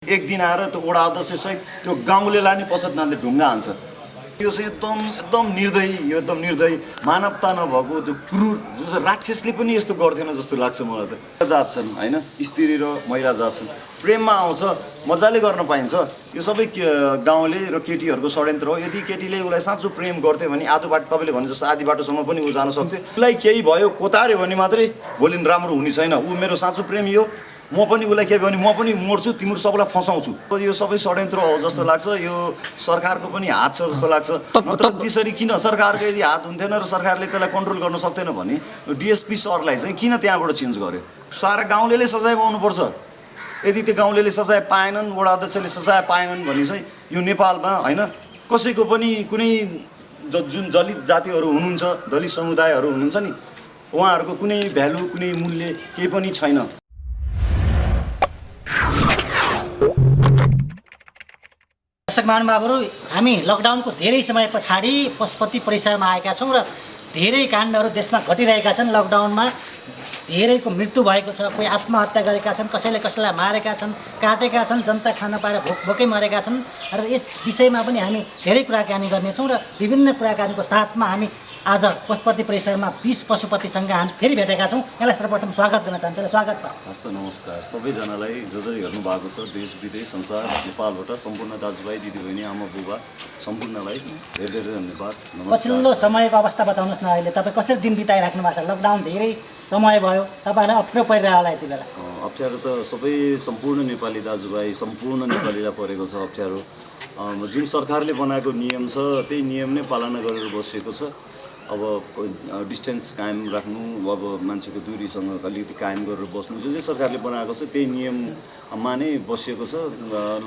एक दिन आएर त्यो वडा अध्यक्षसहित त्यो गाउँलेलाई नै पसत नान्दै ढुङ्गा हान्छ। यो चाहिँ एकदम निर्दयी, यो एकदम निर्दयी, मानवता नभएको त्यो क्रूर, जुन चाहिँ राक्षसले पनि यस्तो गर्थेन जस्तो लाग्छ मलाई त। जात छन् होइन, स्त्री र महिला जात छन्, प्रेममा आउँछ, मजाले गर्न पाइन्छ। यो सबै गाउँले र केटीहरूको षड्यन्त्र हो। यदि केटीले उसलाई साँचो प्रेम गर्थ्यो भने आधो बाटो, तपाईँले भने जस्तो आधी बाटोसम्म पनि ऊ जान सक्थ्यो। उसलाई केही भयो कोतार्यो भने मात्रै भोलि राम्रो हुने छैन। ऊ मेरो साँचो प्रेमी हो, म पनि उसलाई के भने म पनि मर्छु, तिम्रो सबैलाई फसाउँछु। यो सबै षड्यन्त्र हो जस्तो लाग्छ। यो सरकारको पनि हात छ जस्तो लाग्छ। नत्र त्यसरी किन सरकारको यदि हात हुन्थेन र सरकारले त्यसलाई कन्ट्रोल गर्न सक्दैन भने डिएसपी सरलाई चाहिँ किन त्यहाँबाट चेन्ज गर्यो? सारा गाउँलेले सजाय पाउनुपर्छ। यदि त्यो गाउँलेले सजाय पाएनन्, वडा अध्यक्षले सजाय पाएनन् भने चाहिँ यो नेपालमा होइन कसैको पनि कुनै जुन दलित जातिहरू हुनुहुन्छ, दलित समुदायहरू हुनुहुन्छ नि, उहाँहरूको कुनै भ्यालु, कुनै मूल्य केही पनि छैन। दर्शक महानुभावहरू, हामी लकडाउनको धेरै समय पछाडि पशुपति परिसरमा आएका छौँ र धेरै काण्डहरू देशमा घटिरहेका छन्। लकडाउनमा धेरैको मृत्यु भएको छ, कोही आत्महत्या गरेका छन्, कसैले कसैलाई मारेका छन्, काटेका छन्, जनता खान पाएर भोकै मरेका छन्। र यस विषयमा पनि हामी धेरै कुराकानी गर्नेछौँ र विभिन्न कुराकानीको साथमा हामी आज पशुपति परिसरमा 20 पशुपतिसँग हामी फेरि भेटेका छौँ। यसलाई सर्वप्रथम स्वागत गर्न चाहन्छु। स्वागत छ। हस्त नमस्कार सबैजनालाई, जो हेर्नु भएको छ देश विदेश संसार नेपालबाट, सम्पूर्ण दाजुभाइ दिदीबहिनी आमा बुबा सम्पूर्णलाई धेरै धेरै धन्यवाद। पछिल्लो समयको अवस्था बताउनुहोस् न, अहिले तपाईँ कसरी दिन बिताइराख्नु भएको छ? लकडाउन धेरै समय भयो, तपाईँलाई अप्ठ्यारो परिरहेको होला यति बेला? अप्ठ्यारो त सबै सम्पूर्ण नेपाली दाजुभाइ सम्पूर्ण नेपालीलाई परेको छ अप्ठ्यारो। जुन सरकारले बनाएको नियम छ त्यही नियम नै पालना गरेर बसेको छ। अब डिस्टेन्स कायम राख्नु, अब मान्छेको दूरीसँग अलिकति कायम गरेर बस्नु, जो चाहिँ सरकारले बनाएको छ त्यही नियममा नै बसिएको छ।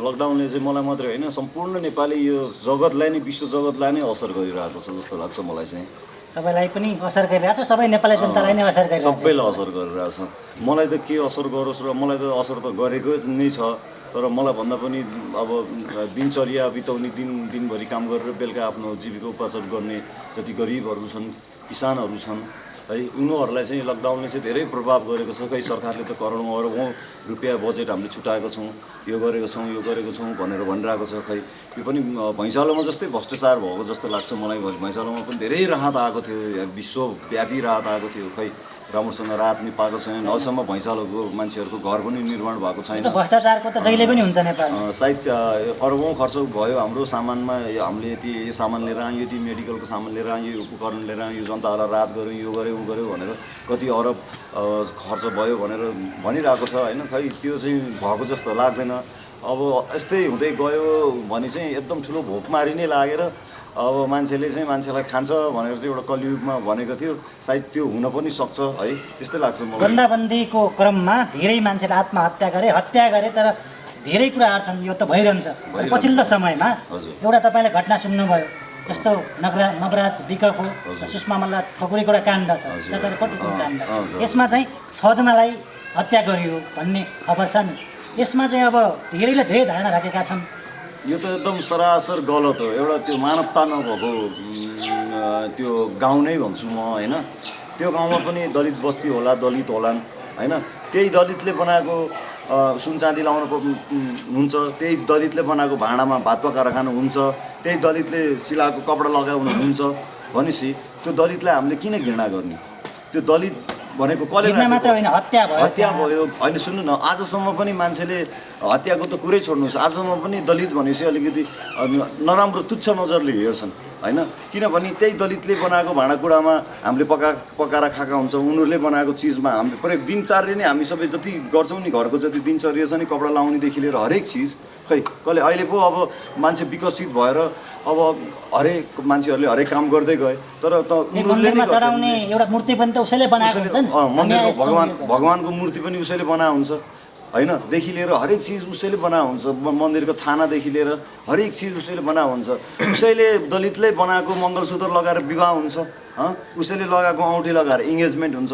लकडाउनले चाहिँ मलाई मात्रै होइन सम्पूर्ण नेपाली यो जगतलाई नै, विश्व जगतलाई नै असर गरिरहेको छ जस्तो लाग्छ मलाई चाहिँ। तपाईँलाई पनि असर गरिरहेछ, सबै नेपाली जनतालाई नै असर गरिरहेछ? सबैलाई असर गरिरहेछ। मलाई त के असर गरोस् र मलाई त असर त गरेको नै छ, तर मलाई भन्दा पनि अब दिनचर्या बिताउने, दिनभरि काम गरेर बेलुका आफ्नो जीविकोपार्जन गर्ने जति गरिबहरू छन्, किसानहरू छन् है, उनीहरूलाई चाहिँ लकडाउनले चाहिँ धेरै प्रभाव गरेको छ। खै सरकारले त करोडौँ अरबौँ रुपियाँ बजेट हामीले छुट्याएको छौँ, यो गरेको छौँ भनेर भनिरहेको छ। खै यो पनि भैँचालोमा जस्तै भ्रष्टाचार भएको जस्तो लाग्छ मलाई। भैँचालोमा पनि धेरै राहत आएको थियो, विश्वव्यापी राहत आएको थियो, खै राम्रोसँग राहत नि पाएको छैन। अझसम्म भैँचालोको मान्छेहरूको घर पनि निर्माण भएको छैन। भ्रष्टाचारको त जहिले पनि हुन्छ नेपालमा। सायद अरबौँ खर्च भयो हाम्रो सामानमा। हामीले यति यो सामान लिएर आयौँ, यति मेडिकलको सामान लिएर आयौँ, यो उपकरण लिएर आयौँ, यो जनताहरूलाई राहत गऱ्यौँ, यो गऱ्यौँ ऊ गऱ्यौँ भनेर कति अरब खर्च भयो भनेर भनिरहेको छ होइन। खै त्यो चाहिँ भएको जस्तो लाग्दैन। अब यस्तै हुँदै गयो भने चाहिँ एकदम ठुलो भोकमारी नै लागेर अब मान्छेलाई खान्छ भनेर चाहिँ एउटा कलियुगमा भनेको थियो, सायद त्यो हुन पनि सक्छ है, त्यस्तै लाग्छ मलाई। बन्दाबन्दीको क्रममा धेरै मान्छेले आत्महत्या गरे, तर धेरै कुराहरू छन्, यो त भइरहन्छ। पछिल्लो समयमा एउटा तपाईँले घटना सुन्नुभयो, जस्तो नगराज विकको सुषमा मल्ल ठकुरीको एउटा काण्ड छ, काण्ड। यसमा चाहिँ 6 जनालाई हत्या गरियो भन्ने खबर छ नि। यसमा चाहिँ अब धेरैले धेरै धारणा राखेका छन्। यो त एकदम सरासर गलत हो। एउटा त्यो मानवता नभएको त्यो गाउँ नै भन्छु म होइन। त्यो गाउँमा पनि दलित बस्ती होला, दलित होलान् होइन। त्यही दलितले बनाएको सुन चाँदी लाउनु हुन्छ, त्यही दलितले बनाएको भाँडामा भात पकाएर खानु हुन्छ, त्यही दलितले सिलाएको कपडा लगाउनु हुन्छ भनेपछि त्यो दलितलाई हामीले किन घृणा गर्ने? त्यो दलित भनेको कसले मात्र होइन, हत्या भयो होइन। सुन्नु न, आजसम्म पनि मान्छेले हत्याको त कुरै छोड्नुहोस्, आजसम्म पनि दलित भनेपछि अलिकति नराम्रो तुच्छ नजरले हेर्छन् होइन। किनभने त्यही दलितले बनाएको भाँडाकुँडामा हामीले पकाएर खाएका हुन्छौँ, उनीहरूले बनाएको चिजमा हामीले प्रयोग दिनचर्या नै हामी सबै जति गर्छौँ नि, घरको जति दिनचर्या छ नि, कपडा लाउनेदेखि लिएर हरेक चिज। खै कहिले अहिले पो अब मान्छे विकसित भएर अब हरेक मान्छेहरूले हरेक काम गर्दै गए, तर त उनीहरूले नै चढाउने एउटा मूर्ति पनि त उसैले बनाएको हुन्छ नि। मन्दिरको भगवानको मूर्ति पनि उसैले बनाएको हुन्छ होइन, देखि लिएर हरेक चिज उसैले बनाएको हुन्छ। मन्दिरको छानादेखि लिएर हरेक चिज उसैले बनाएको हुन्छ। उसैले दलितले बनाएको मङ्गलसूत्र लगाएर विवाह हुन्छ, उसैले लगाएको औँठी लगाएर इङ्गेजमेन्ट हुन्छ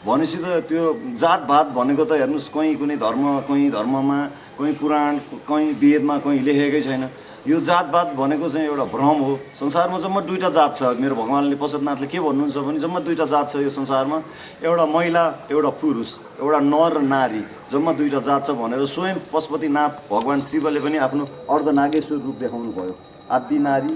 भनेपछि त त्यो जातभात भनेको त हेर्नुहोस्, कहीँ कुनै धर्म, कहीँ धर्ममा, कहीँ पुराण, कहीँ वेदमा कहीँ लेखेकै छैन। यो जातपात भनेको चाहिँ एउटा भ्रम हो। संसारमा जम्मा दुईवटा जात छ। मेरो भगवान्ले पशुपतिनाथले के भन्नुहुन्छ भने जम्मा दुईवटा जात छ यो संसारमा, एउटा महिला एउटा पुरुष, एउटा नर र नारी, जम्मा दुईवटा जात छ भनेर स्वयं पशुपतिनाथ भगवान् शिवले पनि आफ्नो अर्धनागेश्वर रूप देखाउनु भयो। आदि नारी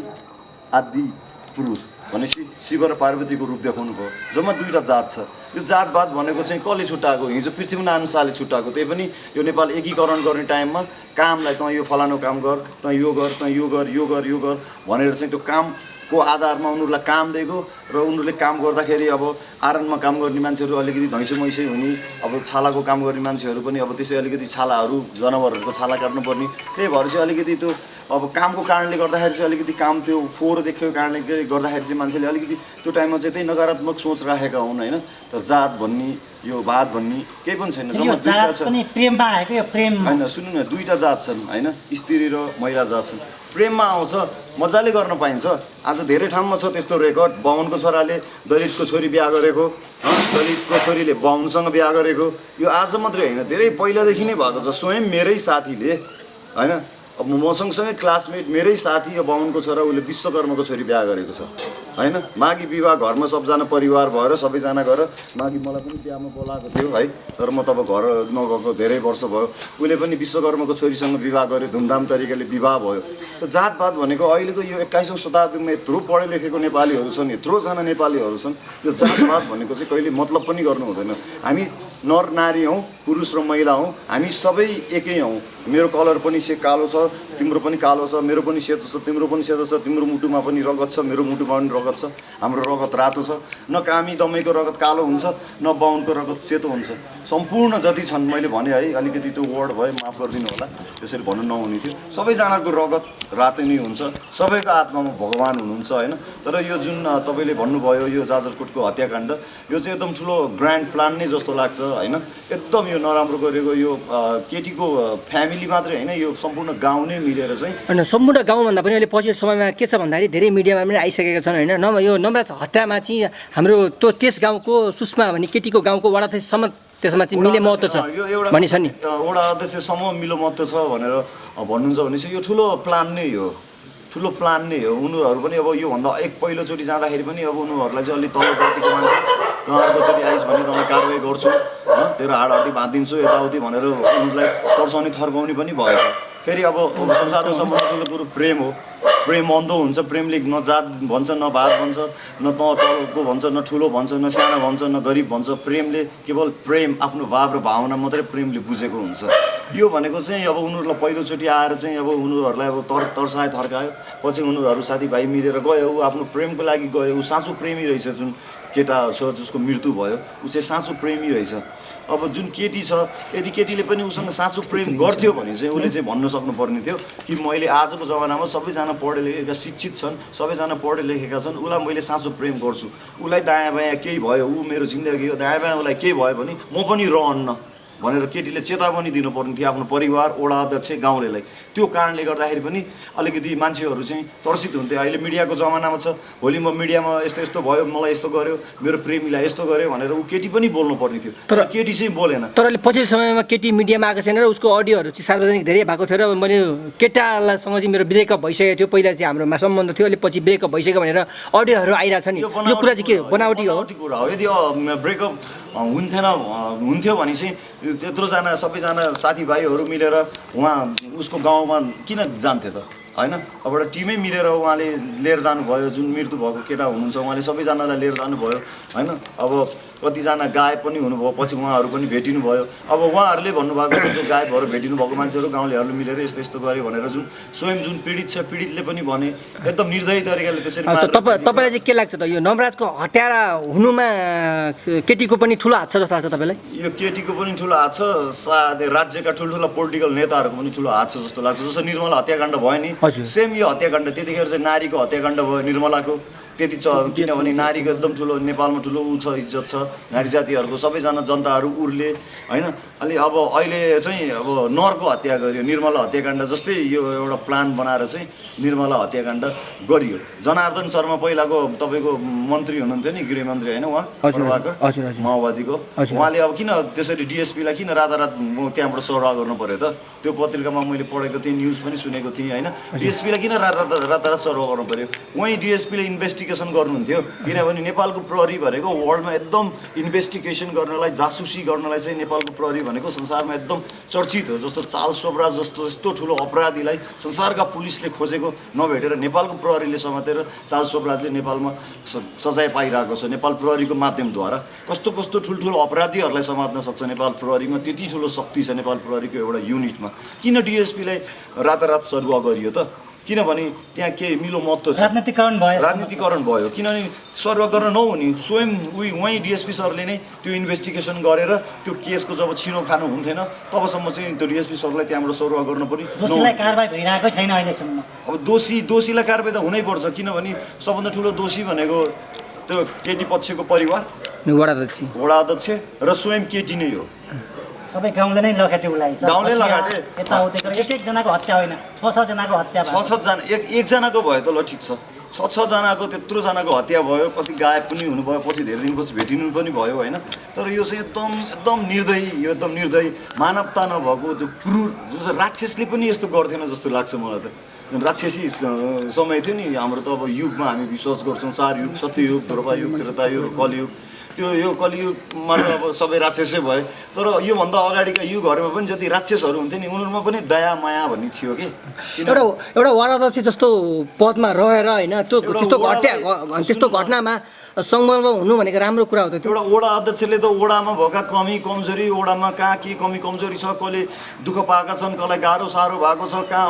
आदि पुरुष भनेपछि शिव र पार्वतीको रूप देखाउनु भयो। जम्मा दुईवटा जात छ। यो जातपात भनेको चाहिँ कसले छुट्याएको? हिजो पृथ्वीनारायण शाहले छुट्याएको। त्यही पनि यो नेपाल एकीकरण गर्ने टाइममा कामलाई तँ यो फलानु काम गर, तँ यो गर, तँ यो गर, यो गर, यो गर भनेर चाहिँ त्यो कामको आधारमा उनीहरूलाई काम दिएको र उनीहरूले काम गर्दाखेरि अब आरनमा काम गर्ने मान्छेहरू अलिकति धैँसे मैसे हुने, अब छालाको काम गर्ने मान्छेहरू पनि अब त्यसै अलिकति छालाहरू जनावरहरूको छाला काट्नुपर्ने, त्यही भएर चाहिँ अलिकति त्यो अब कामको कारणले गर्दाखेरि चाहिँ अलिकति काम त्यो फोहोर देखेको कारणले गर्दाखेरि चाहिँ मान्छेले अलिकति त्यो टाइममा चाहिँ त्यही नकारात्मक सोच राखेका हुन् होइन। तर जात भन्ने यो भात भन्ने केही पनि छैन। जम्मा दुईवटा छ होइन। सुन्नु न, दुईवटा जात छन् होइन, स्त्री र महिला जात छन्। प्रेममा आउँछ, मजाले गर्न पाइन्छ। आज धेरै ठाउँमा छ त्यस्तो रेकर्ड। बाहुनको छोराले दलितको छोरी बिहा गरेको, दलितको छोरीले बाहुनसँग बिहा गरेको। यो आज मात्रै होइन, धेरै पहिलादेखि नै भएको छ। स्वयं मेरै साथीले होइन, अब म सँगसँगै क्लासमेट मेरै साथी यो बाहुनको छोरा उसले विश्वकर्माको छोरी बिहा गरेको छ होइन। माघी विवाह घरमा सबजना परिवार भएर सबैजना गएर, माघी मलाई पनि बिहामा बोलाएको थियो है, तर म तब घर नगएको धेरै वर्ष भयो। उसले पनि विश्वकर्माको छोरीसँग विवाह गर्यो, धुमधाम तरिकाले विवाह भयो। त जातपात भनेको अहिलेको यो 21औं शताब्दीमा यत्रो पढे लेखेको नेपालीहरू छन्, यत्रोजना नेपालीहरू छन्। यो जातपात भनेको चाहिँ कहिले मतलब पनि गर्नु हुँदैन। हामी नर नारी हौँ, पुरुष र महिला हौँ, हामी सबै एकै हौँ। मेरो कलर पनि कालो छ, तिम्रो पनि कालो छ, मेरो पनि सेतो छ, तिम्रो पनि सेतो छ, तिम्रो मुटुमा पनि रगत छ, मेरो मुटुमा पनि रगत छ, हाम्रो रगत रातो छ। न कामी दमैको रगत कालो हुन्छ, न बाहुनको रगत सेतो हुन्छ। सम्पूर्ण जति छन्, मैले भने है, अलिकति त्यो वर्ड भयो माफ गरिदिनु होला, त्यसरी भन्नु नहुने थियो। सबैजनाको रगत रातै नै हुन्छ, सबैको आत्मामा भगवान् हुनुहुन्छ होइन। तर यो जुन तपाईँले भन्नुभयो यो जाजरकोटको हत्याकाण्ड, यो चाहिँ एकदम ठुलो ग्रान्ड प्लान नै जस्तो लाग्छ होइन। एकदम यो नराम्रो गरेको यो केटीको फ्यामिली मात्रै होइन, यो सम्पूर्ण गाउँ नै मिलेर चाहिँ होइन। सम्पूर्ण गाउँ भन्दा पनि अहिले पछिल्लो समयमा के छ भन्दाखेरि धेरै मिडियामा पनि आइसकेका छन् होइन। यो नवराज हत्यामा चाहिँ हाम्रो त्यस गाउँको सुषमा भन्ने केटीको गाउँको वडा अध्यक्षसम्म त्यसमा चाहिँ मिले महत्त्व छ भन्ने छ नि। वडा अध्यक्षसम्म मिलो महत्त्व छ भनेर भन्नुहुन्छ भने चाहिँ यो ठुलो प्लान नै हो, ठुलो प्लान नै हो। उनीहरू पनि अब योभन्दा पहिलोचोटि जाँदाखेरि पनि अब उनीहरूलाई चाहिँ अलिक तल्लो जातिको मान्छे, तँ अर्कोचोटि आइस भने तँलाई कारवाही गर्छु, तेरो हाडहड्डी भाँदिन्छु यताउति भनेर उनीहरूलाई तर्साउने थर्काउने पनि भएछ। फेरि अब संसारको सबभन्दा ठुलो कुरो प्रेम हो। प्रेम अन्धो हुन्छ। प्रेमले न जात भन्छ, न भात भन्छ, न तलको भन्छ, न ठुलो भन्छ, न सानो भन्छ, न गरिब भन्छ। प्रेमले केवल प्रेम, आफ्नो भाव र भावना मात्रै प्रेमले बुझेको हुन्छ। यो भनेको चाहिँ अब उनीहरूलाई पहिलोचोटि आएर चाहिँ अब उनीहरूलाई अब तर्सायो थर्कायो, पछि उनीहरू साथीभाइ मिलेर गयो, ऊ आफ्नो प्रेमको लागि गयो। ऊ साँचो प्रेमी रहेछ। जुन केटा छ जसको मृत्यु भयो, ऊ चाहिँ साँचो प्रेमी रहेछ। अब जुन केटी छ, यदि केटीले पनि उसँग साँचो प्रेम गर्थ्यो भने चाहिँ उसले चाहिँ भन्न सक्नुपर्ने थियो कि मैले आजको जमानामा सबैजना पढे लेखेका शिक्षित छन्, सबैजना पढे लेखेका छन्, उसलाई मैले साँचो प्रेम गर्छु। उसलाई दायाँ बायाँ केही भयो, ऊ मेरो जिन्दगी हो, दायाँ बायाँ उसलाई केही भयो भने म पनि रहन्न भनेर केटीले चेतावनी दिनुपर्ने थियो आफ्नो परिवार, वडा अध्यक्ष, गाउँलेलाई। त्यो कारणले गर्दाखेरि पनि अलिकति मान्छेहरू चाहिँ तर्सित हुन्थे। अहिले मिडियाको जमानामा छ, भोलि म मिडियामा यस्तो यस्तो भयो, मलाई यस्तो गर्यो, मेरो प्रेमीलाई यस्तो गर्यो भनेर ऊ केटी पनि बोल्नु पर्ने थियो, तर केटी चाहिँ बोलेन। तर अहिले पछिल्लो समयमा केटी मिडियामा आएको छैन र उसको अडियोहरू चाहिँ सार्वजनिक धेरै भएको थियो र मैले केटासँग चाहिँ मेरो ब्रेकअप भइसकेको थियो। पहिला चाहिँ हाम्रोमा सम्बन्ध थियो, अहिले पछि ब्रेकअप भइसक्यो भनेर अडियोहरू आइरहेछ नि। यो कुरा चाहिँ के बनावटी हो? कुरा हो। यदि ब्रेकअप हुन्थ्यो भने चाहिँ त्यत्रोजना सबैजना साथीभाइहरू मिलेर उहाँ उसको गाउँमा किन जान्थे त होइन। अब एउटा टिमै मिलेर उहाँले लिएर जानुभयो। जुन मृत्यु भएको केटा हुनुहुन्छ उहाँले सबैजनालाई लिएर जानुभयो होइन। अब कतिजना गायब पनि हुनुभयो, पछि उहाँहरू पनि भेटिनु भयो। अब उहाँहरूले भन्नुभएको जो गायब भएर भेटिनु भएको मान्छेहरू गाउँलेहरूले मिलेर यस्तो यस्तो गऱ्यो भनेर जुन स्वयं जुन पीडित छ, पीडितले पनि भने एकदम निर्दयी तरिकाले त्यसरी। तपाईँलाई चाहिँ के लाग्छ त यो नवराजको हत्यारा हुनुमा केटीको पनि ठुलो हात छ जस्तो लाग्छ तपाईँलाई? यो केटीको पनि ठुलो हात छ, सायद राज्यका ठुल्ठुला पोलिटिकल नेताहरूको पनि ठुलो हात छ जस्तो लाग्छ। जस्तो निर्मला हत्याकाण्ड भयो नि, सेम यो हत्याकाण्ड त्यतिखेर चाहिँ नारीको हत्याकाण्ड भयो निर्मलाको, त्यति किनभने नारीको एकदम ठुलो नेपालमा ठुलो ऊ छ इज्जत छ नारी जातिहरूको सबैजना जनताहरू उर्ले होइन अलि अब अहिले चाहिँ अब नरको हत्या गरियो निर्मला हत्याकाण्ड जस्तै यो एउटा प्लान बनाएर चाहिँ निर्मला हत्याकाण्ड गरियो जनार्दन शर्मा पहिलाको तपाईँको मन्त्री हुनुहुन्थ्यो नि गृहमन्त्री होइन उहाँ माओवादीको उहाँले अब किन त्यसरी डिएसपीलाई किन रातारात त्यहाँबाट सरुवा गर्नु पर्यो त त्यो पत्रिकामा मैले पढेको थिएँ न्युज पनि सुनेको थिएँ होइन डिएसपीलाई किन रातारात सरुवा गर्नु पर्यो उहीँ डिएसपीले इन्भेस्टिगेसन गर्नुहुन्थ्यो किनभने नेपालको प्रहरी भनेको वर्ल्डमा एकदम इन्भेस्टिगेसन गर्नलाई जासुसी गर्नलाई चाहिँ नेपालको प्रहरी भनेको संसारमा एकदम चर्चित हो जस्तो चार्ल्स सोब्राज जस्तो यस्तो ठुलो अपराधीलाई संसारका पुलिसले खोजेको नभेटेर नेपालको प्रहरीले समातेर चार्ल्स सोब्राजले नेपालमा सजाय पाइरहेको छ नेपाल प्रहरीको माध्यमद्वारा कस्तो कस्तो ठुल्ठुलो अपराधीहरूलाई समात्न सक्छ नेपाल प्रहरीमा त्यति ठुलो शक्ति छ नेपाल प्रहरीको एउटा युनिटमा किन डिएसपीलाई रातारात सरुवा गरियो त किनभने त्यहाँ केही मिलो महत्त्व छ राजनीतिकरण भयो किनभने सरुवा गर्न नहुने स्वयं उहीँ डिएसपी सरले नै त्यो इन्भेस्टिगेसन गरेर त्यो केसको जब छिनो खानु हुन्थेन तबसम्म चाहिँ त्यो डिएसपी सरलाई त्यहाँबाट सरुवा गर्न पनि दोषीलाई कारबाही भइरहेकै छैन अहिलेसम्म अब दोषीलाई कारबाही त हुनैपर्छ किनभने सबभन्दा ठुलो दोषी भनेको त्यो केटी पक्षको परिवार वडा अध्यक्ष र स्वयं केटी नै हो सबै गाउँले नै लखेटे उसलाई गाउँले लगाटे यताउति एक एकजनाको हत्या होइन 6 जनाको हत्या भयो 6 जना एकजनाको भयो त ल ठिक छ 6 जनाको त्यत्रो जनाको हत्या भयो कति गायब पनि हुनुभयो पछि धेरै दिनपछि भेटिनु पनि भयो होइन तर यो चाहिँ एकदम निर्दयी यो एकदम निर्दयी मानवता नभएको त्यो क्रूर जुन चाहिँ राक्षसले पनि यस्तो गर्थेन जस्तो लाग्छ मलाई त राक्षसी समय थियो नि हाम्रो त अब युगमा हामी विश्वास गर्छौँ 4 युग सत्ययुग ध्रुवयुग त्रेतायुग कलियुग त्यो यो कलियुगमा अब सबै राक्षसै भए तर योभन्दा अगाडिका युगहरूमा पनि जति राक्षसहरू हुन्थे नि उनीहरूमा पनि दया माया भन्ने थियो कि एउटा वडाध्यक्ष जस्तो पदमा रहेर होइन त्यस्तो घटनामा संलग्न हुनु भनेको राम्रो कुरा हो त एउटा वडा अध्यक्षले त वडामा भएका कमी कमजोरी वडामा कहाँ के कमी कमजोरी छ कसले दुःख पाएका छन् कसलाई गाह्रो साह्रो भएको छ कहाँ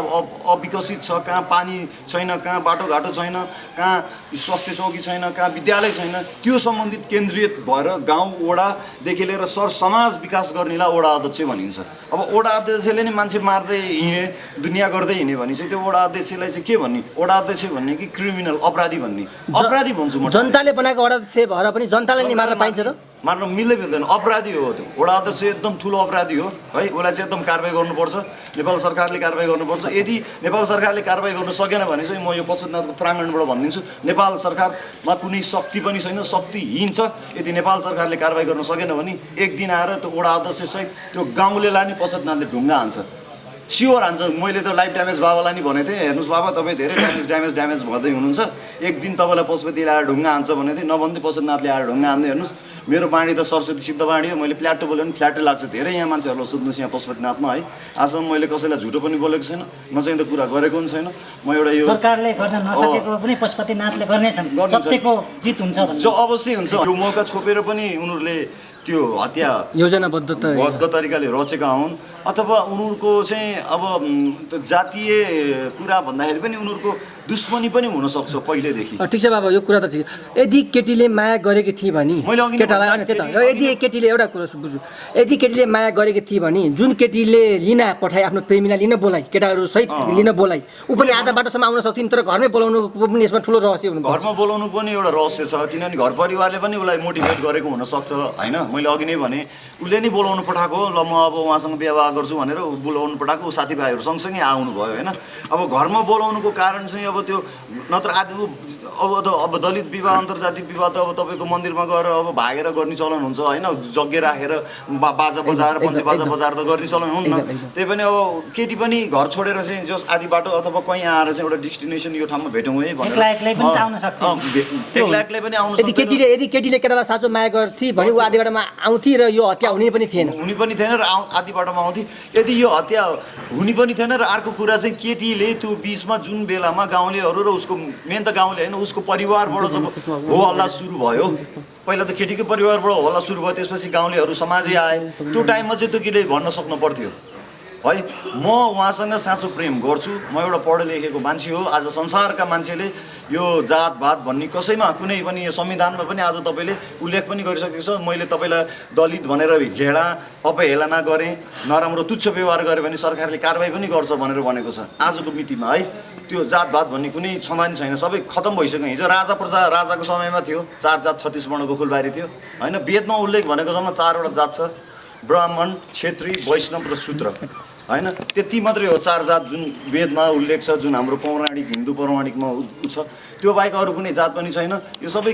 अविकसित छ कहाँ पानी छैन कहाँ बाटोघाटो छैन कहाँ स्वास्थ्य चौकी छैन कहाँ विद्यालय छैन त्यो सम्बन्धित केन्द्रित भएर गाउँ वडादेखि लिएर समाज विकास गर्नेलाई वडा अध्यक्ष भनिन्छ अब वडा अध्यक्षले नै मान्छे मार्दै हिँडे दुनियाँ गर्दै हिँड्यो भने चाहिँ त्यो वडा अध्यक्षलाई चाहिँ के भन्ने वडा अध्यक्ष भन्ने कि क्रिमिनल अपराधी भन्ने अपराधी भन्छु म जनताले बनाएको वडा अध्यक्ष भएर पनि जनताले नि मार्न पाइन्छ र मार्न मिल्दै मिल्दैन अपराधी हो त्यो वडा अध्यक्ष एकदम ठुलो अपराधी हो है उसलाई चाहिँ एकदम कारबाही गर्नुपर्छ नेपाल सरकारले कारबाही गर्नुपर्छ यदि नेपाल सरकारले कारबाही गर्न सकेन भने चाहिँ म यो पशुपतिनाथको प्राङ्गणबाट भनिदिन्छु नेपाल सरकारमा कुनै शक्ति पनि छैन शक्तिहीन छ यदि नेपाल सरकारले कारबाही गर्न सकेन भने एक दिन आएर त्यो वडा अध्यक्षसहित त्यो गाउँले लाने पशुपतिनाथले ढुङ्गा हान्छ स्योर हान्छ मैले त लाइफ ड्यामेज बाबालाई नि भनेको थिएँ हेर्नुहोस् बाबा तपाईँ धेरै ड्यामेज भन्दै हुनुहुन्छ एक दिन तपाईँलाई पशुपतिले आएर ढुङ्गा हान्छ भनेको थिएँ नभन्दै पशुपतिनाथले आएर ढुङ्गा हान्दै हेर्नुहोस् मेरो बाणी त सरस्वती सिद्ध बाणी हो मैले फ्ल्याटो बोल्यो भने फ्ल्याटै लाग्छ धेरै यहाँ मान्छेहरूलाई सोध्नुहोस् यहाँ पशुपतिनाथमा है आजसम्म मैले कसैलाई झुटो पनि बोलेको छैन म चाहिँ त कुरा गरेको पनि छैन म एउटा यो सरकारले गर्न नसकेको पनि पशुपतिनाथले गर्नेछन् सत्यको जित हुन्छ जो अवश्य हुन्छ यो मौका छोपेर पनि उनीहरूले त्यो हत्या योजनाबद्ध तरिकाले रचेका हुन् अथवा उनीहरूको चाहिँ अब जातीय कुरा भन्दाखेरि पनि उनीहरूको दुश्मनी पनि हुनसक्छ पहिलेदेखि ठिक छ बाबा यो कुरा त ठिक यदि केटीले माया गरेकी थिए भने केटालाई यदि केटीले एउटा कुरा बुझ्नु यदि केटीले माया गरेकी थिए भने जुन केटीले लिन पठाए आफ्नो प्रेमीलाई लिन बोलाइ केटाहरू सहित लिन बोलाइ ऊ पनि आधा बाटोसम्म आउन सक्थिन् तर घरमै बोलाउनु पनि यसमा ठुलो रहस्य हुनु घरमा बोलाउनु पनि एउटा रहस्य छ किनभने घर परिवारले पनि उसलाई मोटिभेट गरेको हुनसक्छ होइन मैले अघि नै भने उसले नै बोलाउनु पठाएको ल म अब उहाँसँग विवाह गर्छु भनेर बोलाउनु पठाएको साथीभाइहरू सँगसँगै आउनु भयो होइन अब घरमा बोलाउनुको कारण चाहिँ अब त्यो नत्र आदि अब दलित विवाह अन्तर्जातीय विवाह त अब तपाईँको मन्दिरमा गएर अब भागेर गर्ने चलन हुन्छ होइन जग्गे राखेर बाजा बजाएर पञ्चे बाजा बजाएर त गर्ने चलन हुन्न त्यही पनि अब केटी पनि घर छोडेर चाहिँ जस आदि बाटो अथवा कहीँ आएर चाहिँ एउटा डेस्टिनेसन यो ठाउँमा भेटौँ है भनेर पनि आउन यदि केटीले केटालाई साँचो माया गर्थे भने ऊ आदि बाटोमा आउँथे र यो हत्या हुने पनि थिएन र आदि बाटोमा आउँथे यदि यो हत्या हुने पनि थिएन र अर्को कुरा चाहिँ केटीले त्यो बिचमा जुन बेलामा गाउँलेहरू र उसको मेन त गाउँले होइन उसको परिवारबाट जब हो हल्ला सुरु भयो पहिला त केटीको परिवारबाट हो हल्ला सुरु भयो त्यसपछि गाउँलेहरू समाजै आए त्यो टाइममा चाहिँ त्यो केटीले भन्न सक्नु पर्थ्यो है। म उहाँसँग साँचो प्रेम गर्छु। म एउटा पढे लेखेको मान्छे हो। आज संसारका मान्छेले यो जातभात भन्ने कसैमा कुनै पनि यो संविधानमा पनि आज तपाईँले उल्लेख पनि गरिसकेको छ। मैले तपाईँलाई दलित भनेर घेडा अपहेलना गरेँ, नराम्रो तुच्छ व्यवहार गरेँ भने सरकारले कारबाही पनि गर्छ भनेर भनेको छ। आजको मितिमा है त्यो जातभात भन्ने कुनै छँदैन छैन, सबै खतम भइसक्यो। हिजो राजा प्रजा राजाको समयमा थियो 4 जात 36 वर्णको गोकुलबारी थियो होइन। वेदमा उल्लेख भनेको जम्मा 4वटा जात छ, ब्राह्मण, क्षेत्री, वैष्णव र शूद्र होइन। त्यति मात्रै हो 4 जात जुन वेदमा उल्लेख छ, जुन हाम्रो पौराणिक हिन्दू पौराणिकमा छ। त्यो बाहेक अरू कुनै जात पनि छैन। यो सबै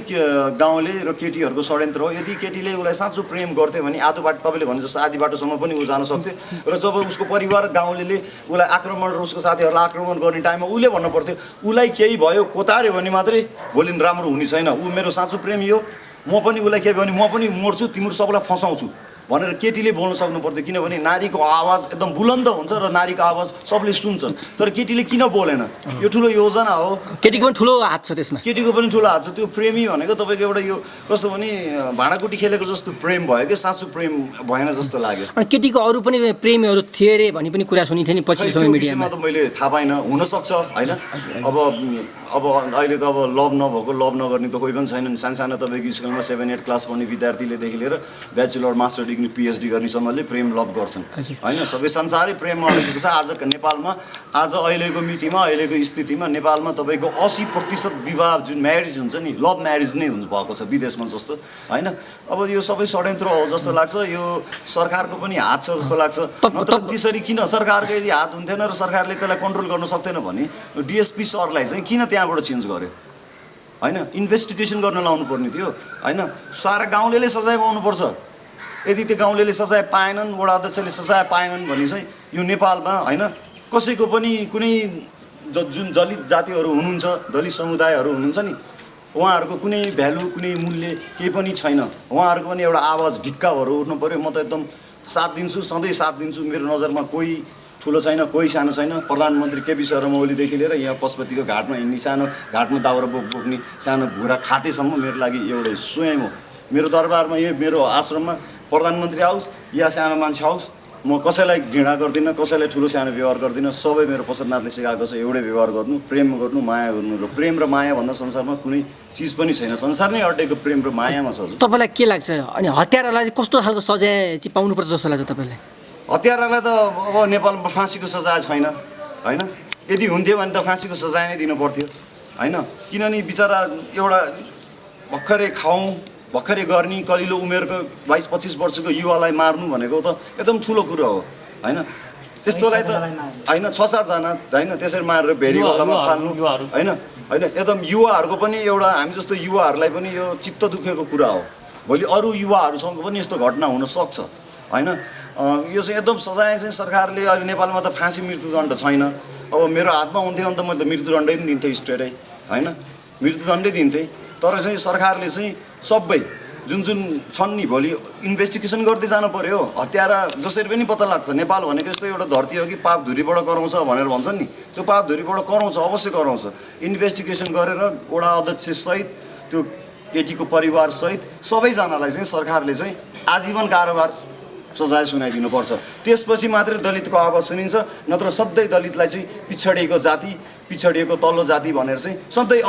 गाउँले र केटीहरूको षड्यन्त्र हो। यदि केटीले उसलाई साँचो प्रेम गर्थ्यो भने आधो बाटो तपाईँले भने जस्तो आधी बाटोसम्म पनि ऊ जान सक्थ्यो। र जब उसको परिवार गाउँलेले उसलाई आक्रमण र उसको साथीहरूलाई आक्रमण गर्ने टाइममा उसले भन्नु पर्थ्यो उसलाई केही भयो कोतार्यो भने मात्रै भोलि राम्रो हुने छैन, ऊ मेरो साँचो प्रेमी हो, म पनि उसलाई केही भयो भने म पनि मर्छु, तिम्रो सबैलाई फसाउँछु भनेर केटीले बोल्न सक्नु पर्थ्यो। किनभने नारीको आवाज एकदम बुलन्द हुन्छ र नारीको आवाज सबले सुन्छन्। तर केटीले किन बोलेन? यो ठुलो योजना हो। केटीको पनि ठुलो हात छ त्यसमा। केटीको पनि ठुलो हात छ। त्यो प्रेमी भनेको तपाईँको एउटा यो कस्तो भने भाँडाकुटी खेलेको जस्तो प्रेम भयो कि साँचो प्रेम भएन जस्तो लाग्यो। अनि केटीको अरू पनि प्रेमीहरू थिए अरे भन्ने पनि कुरा सुनिन्थ्यो नि पछि समय मिडियामा। त मैले थाहा पाइनँ, हुनसक्छ होइन। अब अहिले त अब लभ नभएको लभ नगर्ने त कोही पनि छैनन्। सानो तपाईँको स्कुलमा 7-8 क्लास पढ्ने विद्यार्थीलेदेखि लिएर ब्याचलर मास्टर डिग्री पिएचडी गर्नेसम्मले प्रेम लभ गर्छन् होइन। सबै संसारै प्रेममा अडेको छ। आज नेपालमा आज अहिलेको मितिमा अहिलेको स्थितिमा नेपालमा तपाईँको 80% विवाह जुन म्यारिज हुन्छ नि लभ म्यारिज नै भएको छ विदेशमा जस्तो होइन। अब यो सबै षड्यन्त्र हो जस्तो लाग्छ। यो सरकारको पनि हात छ जस्तो लाग्छ। नत्र त्यसरी किन सरकारको यदि हात हुन्थेन र सरकारले त्यसलाई कन्ट्रोल गर्न सक्दैन भने डिएसपी सरलाई चाहिँ किन त्यहाँबाट चेन्ज गर्यो होइन। इन्भेस्टिगेसन गर्न लाउनु पर्ने थियो होइन। सारा गाउँलेले सजाय पाउनुपर्छ। यदि त्यो गाउँलेले सजाय पाएनन्, वडा अध्यक्षले सजाय पाएनन् भने चाहिँ यो नेपालमा होइन कसैको पनि कुनै जुन दलित जातिहरू हुनुहुन्छ, दलित समुदायहरू हुनुहुन्छ नि, उहाँहरूको कुनै भ्यालु कुनै मूल्य केही पनि छैन। उहाँहरूको पनि एउटा आवाज ढिक्का भएर उठ्नु पऱ्यो। म त एकदम साथ दिन्छु, सधैँ साथ दिन्छु। मेरो नजरमा कोही ठुलो छैन, कोही सानो छैन। प्रधानमन्त्री केपी शर्मा ओलीदेखि लिएर यहाँ पशुपतिको घाटमा हिँड्ने, सानो घाटमा दाउरा बोक्ने सानो भुरा खातेसम्म मेरो लागि एउटै स्वयं हो। मेरो दरबारमा यो मेरो आश्रममा प्रधानमन्त्री आओस् या सानो मान्छे आओस्, म कसैलाई घृणा गर्दिनँ, कसैलाई ठुलो सानो व्यवहार गर्दिनँ। सबै मेरो पशुपतिनाथले सिकाएको छ एउटै व्यवहार गर्नु, प्रेम गर्नु, माया गर्नु। र प्रेम र माया भन्दा संसारमा कुनै चिज पनि छैन। संसार नै अड्डेको प्रेम र मायामा छ। तपाईँलाई के लाग्छ अनि हत्यारालाई चाहिँ कस्तो खालको सजाय चाहिँ पाउनुपर्छ जस्तो लाग्छ तपाईँलाई? हत्यारालाई त अब नेपालमा फाँसीको सजाय छैन होइन। यदि हुन्थ्यो भने त फाँसीको सजाय नै दिनु पर्थ्यो होइन। किनभने बिचरा एउटा भर्खरै गर्ने कलिलो उमेरको 22-25 वर्षको युवालाई मार्नु भनेको त एकदम ठुलो कुरो हो होइन। त्यस्तोलाई त होइन 6-7 जना होइन त्यसरी मारेर भेरीवालामा फाल्नु होइन होइन। एकदम युवाहरूको पनि एउटा हामी जस्तो युवाहरूलाई पनि यो चित्त दुखेको कुरा हो। भोलि अरू युवाहरूसँग पनि यस्तो घटना हुनसक्छ होइन। यो चाहिँ एकदम सजाय चाहिँ सरकारले अहिले नेपालमा त फाँसी मृत्युदण्ड छैन। अब मेरो हातमा हुन्थ्यो भने त मैले त मृत्युदण्डै पनि दिन्थेँ स्ट्रेटै होइन, मृत्युदण्डै दिन्थेँ। तर चाहिँ सरकारले चाहिँ सबै जुन छन् नि भोलि इन्भेस्टिगेसन गर्दै जानु पर्यो। हत्यारा जसरी पनि पत्ता लाग्छ। नेपाल भनेको यस्तो एउटा धरती हो कि पाप धुरीबाट कराउँछ भनेर भन्छन् नि, त्यो पाप धुरीबाट कराउँछ, अवश्य कराउँछ। इन्भेस्टिगेसन गरेर वडा अध्यक्षसहित त्यो केटीको परिवारसहित सबैजनालाई चाहिँ सरकारले चाहिँ आजीवन कारोबार सजाय सुनाइदिनुपर्छ। त्यसपछि मात्रै दलितको आवाज सुनिन्छ। नत्र सधैँ दलितलाई चाहिँ पिछडिएको जाति, पिछडिएको तल्लो जाति भनेर चाहिँ सधैँ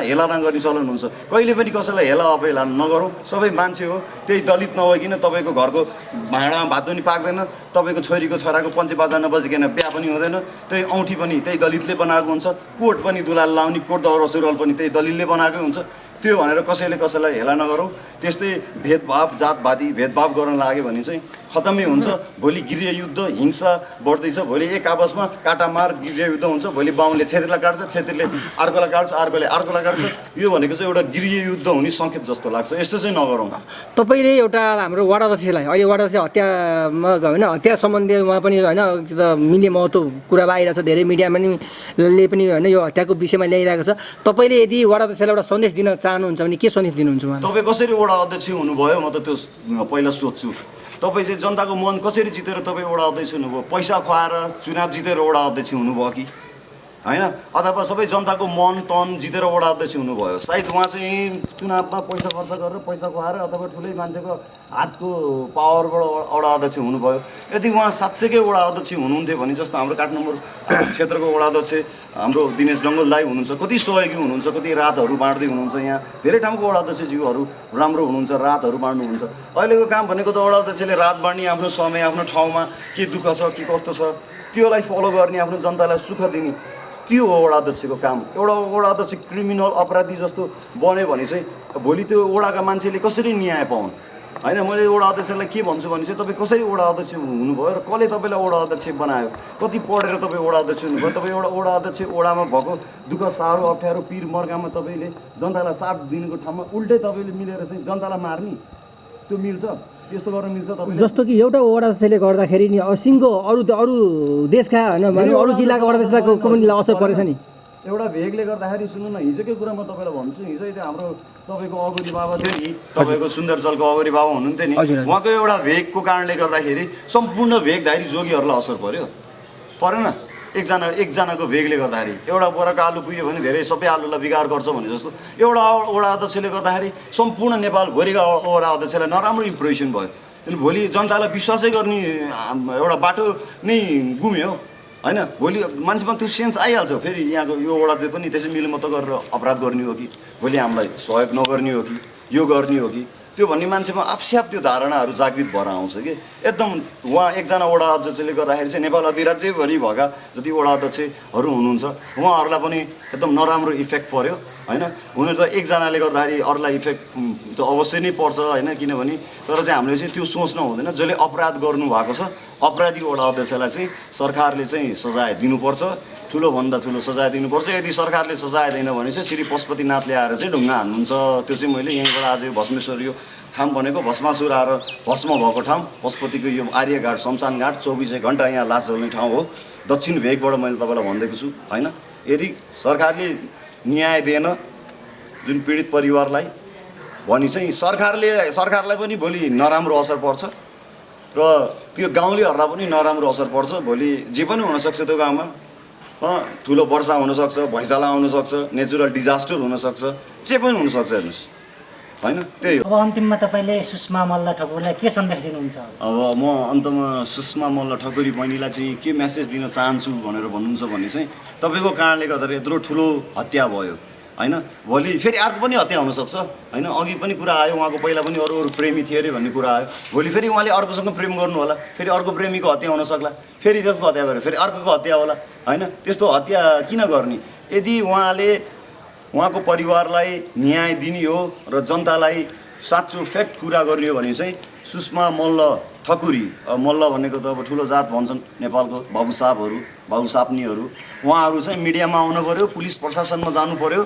हेलाना गर्ने चलन हुन्छ। कहिले पनि कसैलाई हेला अवहेलना नगरौँ। सबै मान्छे हो। त्यही दलित नभइकन तपाईँको घरको भाँडामा भात पनि पाक्दैन, तपाईँको छोरीको छोराको पञ्चे बाजा नबजिकन बिहा पनि हुँदैन। त्यही औँठी पनि त्यही दलितले बनाएको हुन्छ, कोट पनि दुलाल लाउने, कोट दौरा सुरुवाल पनि त्यही दलितले बनाएकै हुन्छ। त्यो भनेर कसैलाई हेला नगरौँ। त्यस्तै भेदभाव जातवादी भेदभाव गर्न लाग्यो भने चाहिँ खतमै हुन्छ। भोलि गृह युद्ध हिंसा बढ्दैछ। भोलि एक आपसमा काटामार गृह युद्ध हुन्छ। भोलि बाहुनले छेत्रीलाई काट्छ, छेत्रीले अर्कोलाई काट्छ, अर्कोले अर्कोलाई काट्छ। यो भनेको चाहिँ एउटा गृह युद्ध हुने सङ्केत जस्तो लाग्छ। यस्तो चाहिँ नगरौँ। तपाईँले एउटा हाम्रो वडा अध्यक्षलाई अहिले वडा अध्यक्ष हत्यामा होइन हत्या सम्बन्धी उहाँ पनि होइन मिले महत्त्व कुरा आइरहेको छ। धेरै मिडियामा पनि होइन यो हत्याको विषयमा ल्याइरहेको छ। तपाईँले यदि वडा अध्यक्षलाई एउटा सन्देश दिन चाहनुहुन्छ भने के सन्देश दिनुहुन्छ उहाँलाई? तपाईँ कसरी वडा अध्यक्ष हुनुभयो म त त्यो पहिला सोध्छु। तपाईँ चाहिँ जनताको मन कसरी जितेर तपाईँ वडा अध्यक्ष हुनुभयो? पैसा खुवाएर चुनाव जितेर वडा अध्यक्ष हुनुभयो कि होइन अथवा सबै जनताको मन तन जितेर वडा अध्यक्ष हुनुभयो सायद उहाँ चाहिँ चुनावमा पैसा खर्च गरेर पैसा खुवाएर अथवा ठुलै मान्छेको हातको पावरबाट वडा अध्यक्ष हुनुभयो। यदि उहाँ साँच्चैकै वडा अध्यक्ष हुनुहुन्थ्यो भने जस्तो हाम्रो 8 नम्बर क्षेत्रको वडा अध्यक्ष हाम्रो दिनेश डङ्गल दाई हुनुहुन्छ, कति सहयोगी हुनुहुन्छ, कति रातहरू बाँड्दै हुनुहुन्छ। यहाँ धेरै ठाउँको वडा अध्यक्षज्यूहरू राम्रो हुनुहुन्छ, रातहरू बाँड्नुहुन्छ। अहिलेको काम भनेको त वडा अध्यक्षले रात बाँड्ने, आफ्नो समय आफ्नो ठाउँमा के दुःख छ के कस्तो छ त्योलाई फलो गर्ने, आफ्नो जनतालाई सुख दिने, त्यो हो वडा अध्यक्षको काम। एउटा वडा अध्यक्ष क्रिमिनल अपराधी जस्तो बन्यो भने चाहिँ भोलि त्यो वडाका मान्छेले कसरी न्याय पाउन्? होइन, मैले वडा अध्यक्षलाई के भन्छु भने चाहिँ तपाईँ कसरी वडा अध्यक्ष हुनुभयो र कसले तपाईँलाई वडा अध्यक्ष बनायो, कति पढेर तपाईँ वडा अध्यक्ष हुनुभयो? तपाईँ एउटा वडा अध्यक्ष वडामा भएको दुःख साह्रो अप्ठ्यारो पिर मर्कामा तपाईँले जनतालाई साथ दिनुको ठाउँमा उल्टै तपाईँले मिलेर चाहिँ जनतालाई मार्ने, त्यो मिल्छ? त्यस्तो गर्न मिल्छ तपाईँले? जस्तो कि एउटा वडा अध्यक्षले गर्दाखेरि नि सिङ्गो अरू देशका होइन अरू जिल्लाका वडा अध्यक्षको पनि असर परेछ नि। एउटा भेगले गर्दाखेरि सुन्नु न, हिजोकै कुरा म तपाईँलाई भन्छु। हिजो त्यो हाम्रो तपाईँको अगुरी बाबा थियो नि, तपाईँको सुन्दरचलको अगुरी बाबा हुनुहुन्थ्यो नि, उहाँको एउटा भेगको कारणले गर्दाखेरि सम्पूर्ण भेगधारी जोगीहरूलाई असर परेन? एकजनाको भेगले गर्दाखेरि एउटा बोराको आलु पुग्यो भने धेरै सबै आलुलाई बिगार गर्छ भने जस्तो एउटा वडा अध्यक्षले गर्दाखेरि सम्पूर्ण नेपालभरिका वडा अध्यक्षलाई नराम्रो इम्प्रेसन भयो। अनि भोलि जनतालाई विश्वासै गर्ने एउटा बाटो नै गुम्यो होइन। भोलि मान्छेमा त्यो सेन्स आइहाल्छ, फेरि यहाँको यो वडाले पनि त्यसै मिलमत्त गरेर अपराध गर्ने हो कि भोलि हामीलाई सहयोग नगर्ने हो कि यो गर्ने हो कि त्यो भन्ने मान्छेमा आफस्याफ त्यो धारणाहरू जागृत भएर आउँछ कि एकदम। उहाँ एकजना वडा अध्यक्षले गर्दाखेरि चाहिँ नेपाल अधिराज्यभरि भएका जति वडा अध्यक्षहरू हुनुहुन्छ उहाँहरूलाई पनि एकदम नराम्रो इफेक्ट पर्यो होइन। हुन त एकजनाले गर्दाखेरि अरूलाई इफेक्ट त अवश्य नै पर्छ होइन, किनभने तर चाहिँ हामीले चाहिँ त्यो सोच्न हुँदैन। जसले अपराध गर्नुभएको छ अपराधी वडा अध्यक्षलाई चाहिँ सरकारले चाहिँ सजाय दिनुपर्छ, ठुलोभन्दा ठुलो सजाय दिनुपर्छ। यदि सरकारले सजाय दिएन भने चाहिँ श्री पशुपतिनाथले आएर चाहिँ ढुङ्गा हान्नुहुन्छ। त्यो चाहिँ मैले यहीँबाट आज यो भस्मेश्वर यो ठाउँ भनेको भस्मासुर आएर भस्म भएको ठाउँ, पशुपतिको यो आर्यघाट शमशान घाट 24 घन्टा यहाँ लास जल्ने ठाउँ हो। दक्षिण भेगबाट मैले तपाईँलाई भनिदिएको छु होइन। यदि सरकारले न्याय दिएन जुन पीडित परिवारलाई भने चाहिँ सरकारलाई पनि भोलि नराम्रो असर पर्छ र त्यो गाउँलेहरूलाई पनि नराम्रो असर पर्छ। भोलि जे पनि हुनसक्छ त्यो गाउँमा, ठुलो वर्षा हुनसक्छ, भैँचाला आउनसक्छ, नेचुरल डिजास्टर हुनसक्छ, जे पनि हुनसक्छ हेर्नुहोस् होइन। त्यही हो। अब अन्तिममा तपाईँले सुषमा मल्ल ठकुरीलाई के सन्देश दिनुहुन्छ? अब म अन्तमा सुषमा मल्ल ठकुरी बहिनीलाई चाहिँ के मेसेज दिन चाहन्छु भनेर भन्नुहुन्छ भने चाहिँ तपाईँको कारणले गर्दाखेरि यत्रो ठुलो हत्या भयो होइन। भोलि फेरि अर्को पनि हत्या हुनसक्छ होइन। अघि पनि कुरा आयो उहाँको पहिला पनि अरू प्रेमी थिए अरे भन्ने कुरा आयो। भोलि फेरि उहाँले अर्कोसँग प्रेम गर्नु होला, फेरि अर्को प्रेमीको हत्या हुनसक्ला, फेरि त्यसको हत्या गरेर फेरि अर्कोको हत्या होला होइन। त्यस्तो हत्या किन गर्ने? यदि उहाँको परिवारलाई न्याय दिने हो र जनतालाई साँचो फ्याक्ट कुरा गर्ने हो भने चाहिँ सुषमा मल्ल ठकुरी, मल्ल भनेको त अब ठुलो जात भन्छन् नेपालको, बाबुसाप्नीहरू, उहाँहरू चाहिँ मिडियामा आउनु पऱ्यो, पुलिस प्रशासनमा जानु पऱ्यो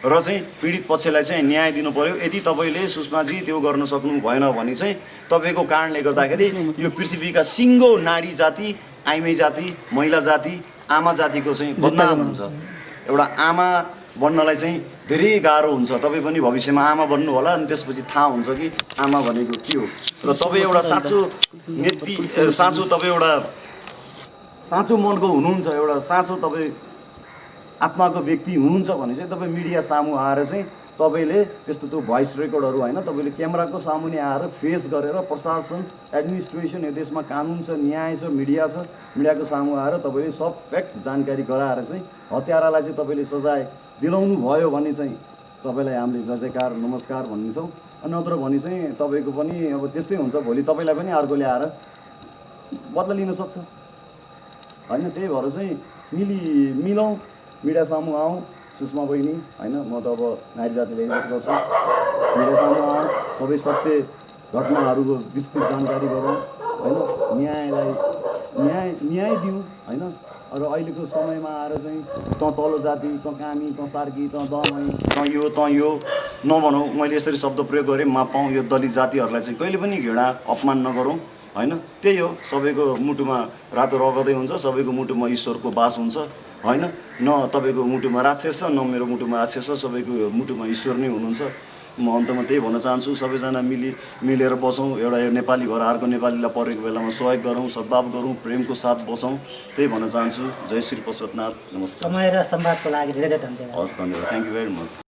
र चाहिँ पीडित पक्षलाई चाहिँ न्याय दिनु पऱ्यो। यदि तपाईँले सुषमाजी त्यो गर्न सक्नु भएन भने चाहिँ तपाईँको कारणले गर्दाखेरि यो पृथ्वीका सिङ्गो नारी जाति, आइमाई जाति, महिला जाति, आमा जातिको चाहिँ बदनाम हुन्छ। एउटा आमा बन्नलाई चाहिँ धेरै गाह्रो हुन्छ। तपाईँ पनि भविष्यमा आमा बन्नु होला अनि त्यसपछि थाहा हुन्छ कि आमा भनेको के हो। र तपाईँ एउटा तपाईँ एउटा साँचो मनको हुनुहुन्छ, एउटा साँचो तपाईँ आत्माको व्यक्ति हुनुहुन्छ भने चाहिँ तपाईँ मिडिया सामु आएर चाहिँ तपाईँले त्यस्तो त्यो भोइस रेकर्डहरू होइन, तपाईँले क्यामेराको सामुने आएर फेस गरेर प्रशासन एडमिनिस्ट्रेसन यो देशमा कानुन छ, न्याय छ, मिडिया छ, मिडियाको सामु आएर तपाईँले सब फ्याक्ट जानकारी गराएर चाहिँ हत्यारालाई चाहिँ तपाईँले सजाय दिलाउनु भयो भने चाहिँ तपाईँलाई हामीले जय जयकार नमस्कार भनिन्छौँ। नत्र भने चाहिँ तपाईँको पनि अब त्यस्तै हुन्छ, भोलि तपाईँलाई पनि अर्कोले आएर बदला लिन सक्छ होइन। त्यही भएर चाहिँ मिलौँ, मिडिया सामु आउँ सुषमा बहिनी होइन। म त अब नारी जातिले इन्भेस्ट गर्छु, मिडिया सामु आउँ, सबै सत्य घटनाहरूको विस्तृत जानकारी गरौँ होइन। न्याय दिउँ होइन। र अहिलेको समयमा आएर चाहिँ तल्लो जाति, कामी, सार्की, दमाई, यो नभनौँ। मैले यसरी शब्द प्रयोग गरेँ मापाउँ। यो दलित जातिहरूलाई चाहिँ कहिले पनि घृणा अपमान नगरौँ होइन। त्यही हो, सबैको मुटुमा रातो रगतै हुन्छ, सबैको मुटुमा ईश्वरको बास हुन्छ होइन। न तपाईँको मुटुमा राक्षस छ, न मेरो मुटुमा राक्षस छ, सबैको मुटुमा ईश्वर नै हुनुहुन्छ। म अन्तमा त्यही भन्न चाहन्छु, सबैजना मिलेर बसौँ, एउटा नेपाली भएर अर्को नेपालीलाई परेको बेलामा सहयोग गरौँ, सद्भाव गरौँ, प्रेमको साथ बसौँ, त्यही भन्न चाहन्छु। जय श्री पशुपतिनाथ, नमस्कार। समय र संवादको लागि धेरै धेरै धन्यवाद। हस्, धन्यवाद, थ्याङ्क यू भेरी मच।